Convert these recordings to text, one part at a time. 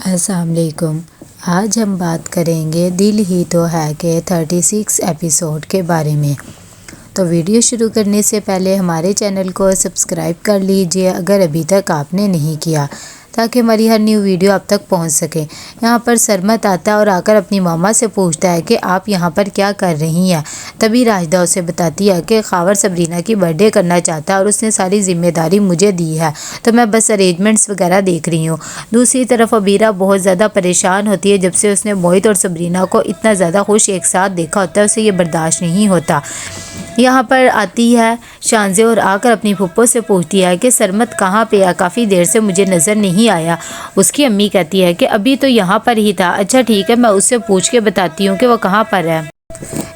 अस्सलाम वालेकुम। आज हम बात करेंगे दिल ही तो है के 36 एपिसोड के बारे में। तो वीडियो शुरू करने से पहले हमारे चैनल को सब्सक्राइब कर लीजिए अगर अभी तक आपने नहीं किया, ताकि हमारी हर न्यू वीडियो आप तक पहुंच सके। यहाँ पर सरमत आता है और आकर अपनी मामा से पूछता है कि आप यहाँ पर क्या कर रही हैं। तभी राजदा उसे बताती है कि खावर सबरीना की बर्थडे करना चाहता है और उसने सारी जिम्मेदारी मुझे दी है, तो मैं बस अरेंजमेंट्स वगैरह देख रही हूँ। दूसरी तरफ अबीरा बहुत ज़्यादा परेशान होती है। जब से उसने मोहित और सबरीना को इतना ज़्यादा खुश एक साथ देखा होता है, उसे ये बर्दाश्त नहीं होता। यहाँ पर आती है शानज़े और आकर अपनी फुप्पो से पूछती है कि सरमत कहाँ पे है, काफ़ी देर से मुझे नज़र नहीं आया। उसकी अम्मी कहती है कि अभी तो यहाँ पर ही था। अच्छा ठीक है, मैं उससे पूछ के बताती हूँ कि वो कहाँ पर है।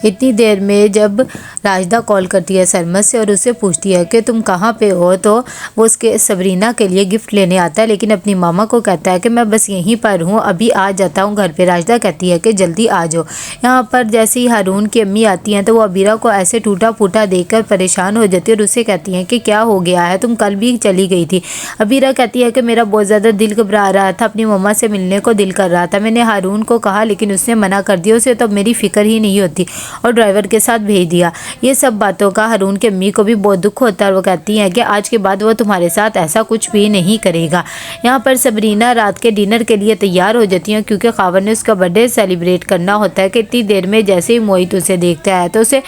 इतनी देर में जब राजदा कॉल करती है सरमत से और उससे पूछती है कि तुम कहाँ पे हो, तो वो उसके सबरीना के लिए गिफ्ट लेने आता है, लेकिन अपनी मामा को कहता है कि मैं बस यहीं पर हूँ, अभी आ जाता हूँ घर पे। राजदा कहती है कि जल्दी आ जाओ। यहाँ पर जैसे ही हारून की अम्मी आती हैं तो वो अबीरा को ऐसे टूटा फूटा देखकर परेशान हो जाती है और उससे कहती हैं कि क्या हो गया है, तुम कल भी चली गई थी। अबीरा कहती है कि मेरा बहुत ज़्यादा दिल घबरा रहा था, अपनी मम्मा से मिलने को दिल कर रहा था। मैंने हारून को कहा लेकिन उसने मना कर दिया, उसे तो मेरी फ़िक्र ही नहीं होती और ड्राइवर के साथ भेज दिया। ये सब बातों का हारून के अम्मी को भी बहुत दुख होता है और वो कहती हैं कि आज के बाद वो तुम्हारे साथ ऐसा कुछ भी नहीं करेगा। यहाँ पर सबरीना रात के डिनर के लिए तैयार हो जाती हैं, क्योंकि खावर ने उसका बर्थडे सेलिब्रेट करना होता है। कि इतनी देर में जैसे ही मोहित उसे देखता है तो उसे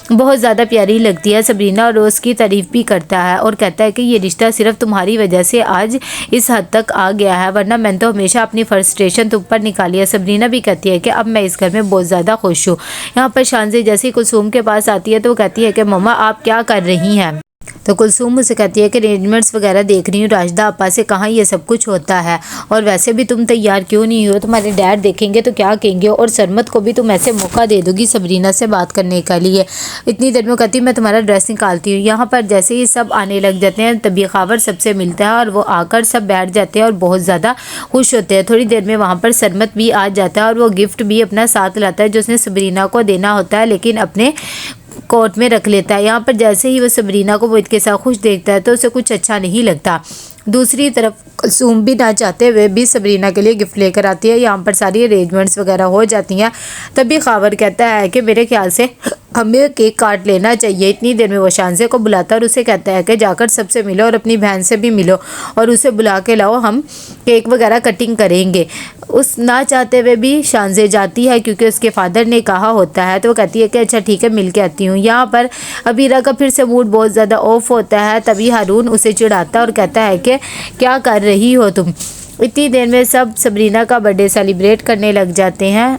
बहुत ज़्यादा प्यारी लगती है सबरीना और उसकी तारीफ़ भी करता है और कहता है कि ये रिश्ता सिर्फ तुम्हारी वजह से आज इस हद तक आ गया है, वरना मैंने तो हमेशा अपनी फ्रस्ट्रेशन तुम पर निकाली है। सबरीना भी कहती है कि अब मैं इस घर में बहुत ज़्यादा खुश हूँ। यहाँ पर शानज़े जैसे कुलसूम के पास आती है तो वो कहती है कि मम्मा आप क्या कर रही हैं। तो कुलसूम मुझसे कहती है कि अरेंजमेंट्स वगैरह देख रही हूँ। राजदा आपा से कहाँ ये सब कुछ होता है, और वैसे भी तुम तैयार क्यों नहीं हो, तुम्हारे डैड देखेंगे तो क्या कहेंगे, और सरमत को भी तुम ऐसे मौका दे दोगी सबरीना से बात करने के लिए। इतनी देर में कहती मैं तुम्हारा ड्रेस निकालती हूँ। यहाँ पर जैसे ही सब आने लग जाते हैं तभी खावर सबसे मिलता है और वो आकर सब बैठ जाते हैं और बहुत ज़्यादा खुश होते हैं। थोड़ी देर में वहाँ पर सरमत भी आ जाता है और वो गिफ्ट भी अपना साथ लाता है जो उसने सबरीना को देना होता है, लेकिन अपने कोर्ट में रख लेता है। यहाँ पर जैसे ही वो सबरीना को मोहित के साथ खुश देखता है तो उसे कुछ अच्छा नहीं लगता। दूसरी तरफ कुलसूम भी ना चाहते हुए भी सबरीना के लिए गिफ्ट लेकर आती है। यहाँ पर सारी अरेंजमेंट्स वगैरह हो जाती हैं। तभी खावर कहता है कि मेरे ख्याल से हमें केक काट लेना चाहिए। इतनी देर में वो शानज़े को बुलाता है और उसे कहता है कि जाकर सबसे मिलो और अपनी बहन से भी मिलो और उसे बुला के लाओ, हम केक वगैरह कटिंग करेंगे। उस ना चाहते हुए भी शानज़े जाती है क्योंकि उसके फादर ने कहा होता है, तो वो कहती है कि अच्छा ठीक है मिल के आती हूँ। यहाँ पर अबीरा का फिर से मूड बहुत ज़्यादा ऑफ होता है। तभी हारून उसे चिढ़ाता और कहता है कि क्या कर रही हो तुम। इतनी देर में सब सबरीना का बर्थडे सेलिब्रेट करने लग जाते हैं।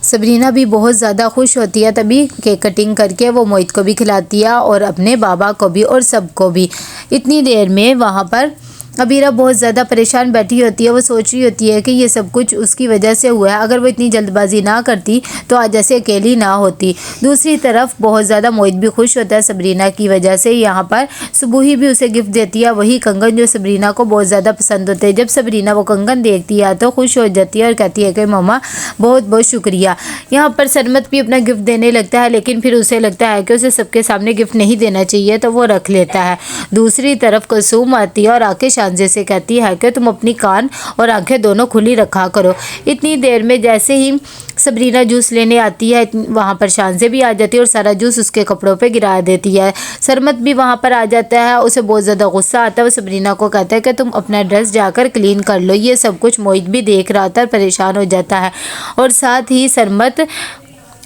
सबरीना भी बहुत ज़्यादा खुश होती है। तभी केक कटिंग करके वो मोहित को भी खिलाती है और अपने बाबा को भी और सबको भी। इतनी देर में वहाँ पर अबीरा बहुत ज़्यादा परेशान बैठी होती है। वो सोच रही होती है कि ये सब कुछ उसकी वजह से हुआ है, अगर वो इतनी जल्दबाजी ना करती तो आज ऐसे अकेली ना होती। दूसरी तरफ बहुत ज़्यादा मोहित भी खुश होता है सबरीना की वजह से। यहाँ पर सुबुही भी उसे गिफ्ट देती है, वही कंगन जो सबरीना को बहुत ज़्यादा पसंद होते हैं। जब सबरीना वो कंगन देखती है तो खुश हो जाती है और कहती है कि मम्मा बहुत बहुत शुक्रिया। यहाँ पर सरमत भी अपना गिफ्ट देने लगता है, लेकिन फिर उसे लगता है कि उसे सबके सामने गिफ्ट नहीं देना चाहिए, तो वो रख लेता है। दूसरी तरफ कुलसूम आती है और आके शानज़े से कहती है कि तुम अपनी कान और आंखें दोनों खुली रखा करो। इतनी देर में जैसे ही सबरीना जूस लेने आती है वहाँ पर शानज़े भी आ जाती है और सारा जूस उसके कपड़ों पे गिरा देती है। सरमत भी वहाँ पर आ जाता है, उसे बहुत ज़्यादा गुस्सा आता है। वो सबरीना को कहता है कि तुम अपना ड्रेस जाकर क्लीन कर लो। ये सब कुछ मोहित भी देख रहा था, परेशान हो जाता है और साथ ही सरमत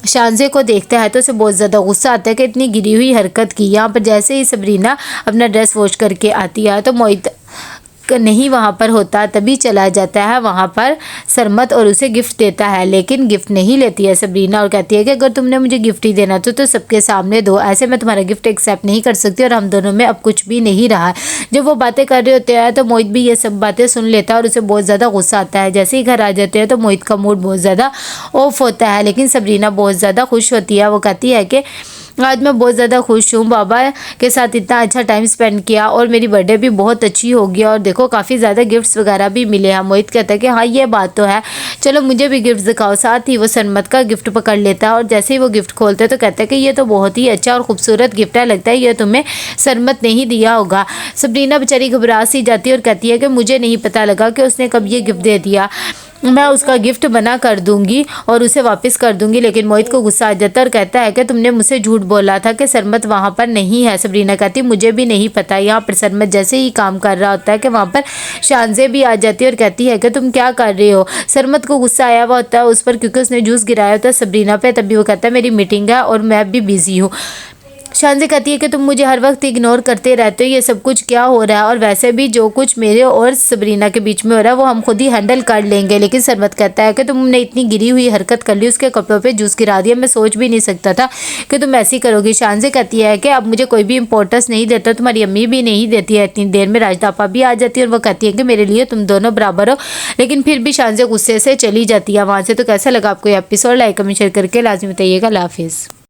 शानज़े को देखता है तो उसे बहुत ज़्यादा गुस्सा आता है कि इतनी गिरी हुई हरकत की। यहाँ पर जैसे ही सबरीना अपना ड्रेस वॉश करके आती है तो मोहित नहीं वहाँ पर होता, तभी चला जाता है वहाँ पर सरमत और उसे गिफ्ट देता है, लेकिन गिफ्ट नहीं लेती है सबरीना और कहती है कि अगर तुमने मुझे गिफ्ट ही देना तो सबके सामने दो, ऐसे मैं तुम्हारा गिफ्ट एक्सेप्ट नहीं कर सकती और हम दोनों में अब कुछ भी नहीं रहा। जब वो बातें कर रहे होते हैं तो मोहित भी ये सब बातें सुन लेता है और उसे बहुत ज़्यादा गुस्सा आता है। जैसे ही घर आ जाते हैं तो मोहित का मूड बहुत ज़्यादा ऑफ होता है, लेकिन सबरीना बहुत ज़्यादा खुश होती है। वो कहती है कि आज मैं बहुत ज़्यादा खुश हूँ, बाबा के साथ इतना अच्छा टाइम स्पेंड किया और मेरी बर्थडे भी बहुत अच्छी हो गई और देखो काफ़ी ज़्यादा गिफ्ट्स वगैरह भी मिले हैं। मोहित कहता है कि हाँ ये बात तो है, चलो मुझे भी गिफ्ट दिखाओ। साथ ही वो सनमत का गिफ्ट पकड़ लेता है और जैसे ही वो गिफ्ट खोलते हैं तो कहता है कि ये तो बहुत ही अच्छा और खूबसूरत गिफ्ट है, लगता है ये तुम्हें सनमत ने ही दिया होगा। सबरीना बेचारी घबरा सी जाती है और कहती है कि मुझे नहीं पता लगा कि उसने कब ये गिफ्ट दे दिया, मैं उसका गिफ्ट बना कर दूंगी और उसे वापस कर दूंगी। लेकिन मोहित को गुस्सा आ जाता है और कहता है कि तुमने मुझसे झूठ बोला था कि सरमत वहाँ पर नहीं है। सबरीना कहती मुझे भी नहीं पता। यहाँ पर सरमत जैसे ही काम कर रहा होता है कि वहाँ पर शानजे भी आ जाती है और कहती है कि तुम क्या कर रहे हो। सरमत को गुस्सा आया हुआ होता है उस पर क्योंकि उसने जूस गिराया होता है सबरीना पे। तभी वो कहता है मेरी मीटिंग है और मैं भी बिजी हूँ। शानजी कहती है कि तुम मुझे हर वक्त इग्नोर करते रहते हो, ये सब कुछ क्या हो रहा है, और वैसे भी जो कुछ मेरे और सबरीना के बीच में हो रहा है वो हम खुद ही हैंडल कर लेंगे। लेकिन सरमत कहता है कि तुमने इतनी गिरी हुई हरकत कर ली, उसके कपड़ों पे जूस गिरा दिया, मैं सोच भी नहीं सकता था कि तुम ऐसी करोगी। शानजी कहती है कि अब मुझे कोई भी इंपॉर्टेंस नहीं देता, तुम्हारी अम्मी भी नहीं देती है। इतनी देर में राजदापा भी आ जाती है और वो कहती है कि मेरे लिए तुम दोनों बराबर हो। लेकिन फिर भी शानजी गुस्से से चली जाती है वहाँ से। तो कैसा लगा आपको ये एपिसोड? लाइक कमेंट शेयर करके लाजमी बताइएगा। अल्लाह हाफिज़।